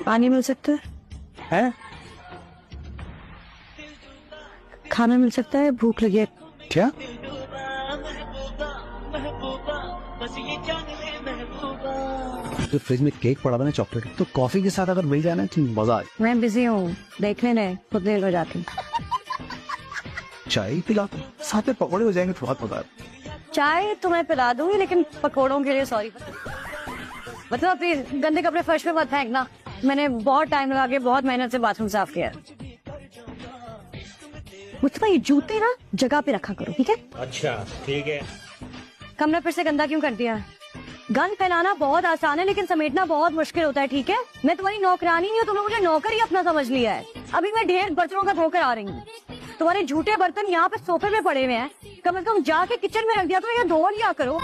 पानी मिल सकता है? खाना मिल सकता है, भूख लगी है। क्या? तो फ्रिज में केक पड़ा था ना, चॉकलेट, तो कॉफी के साथ अगर मिल जाए ना तो मजा आ। मैं बिजी हूँ, देखने ने खुद देर हो जाती। चाय पिला साथ में पकौड़े हो जाएंगे तो बहुत मजा आए। चाय तो मैं पिला दूंगी, लेकिन पकोड़ों के लिए सॉरी। मतलब अपने गंदे कपड़े फर्श पे मत फेंकना। मैंने बहुत टाइम लगा के बहुत मेहनत से बाथरूम साफ किया। मुझे ये जूते ना जगह पे रखा करो, ठीक है? अच्छा ठीक है। कमरा फिर से गंदा क्यों कर दिया? गंद फैलाना बहुत आसान है, लेकिन समेटना बहुत मुश्किल होता है, ठीक है? मैं तुम्हारी नौकरानी नहीं हूँ, तुमने मुझे नौकर ही अपना समझ लिया है। अभी मैं ढेर बर्तनों का धोकर आ रही हूँ। तुम्हारे झूठे बर्तन यहाँ पे सोफे में पड़े हुए हैं, कम से कम जाके किचन में रख दिया करो या धो लिया करो।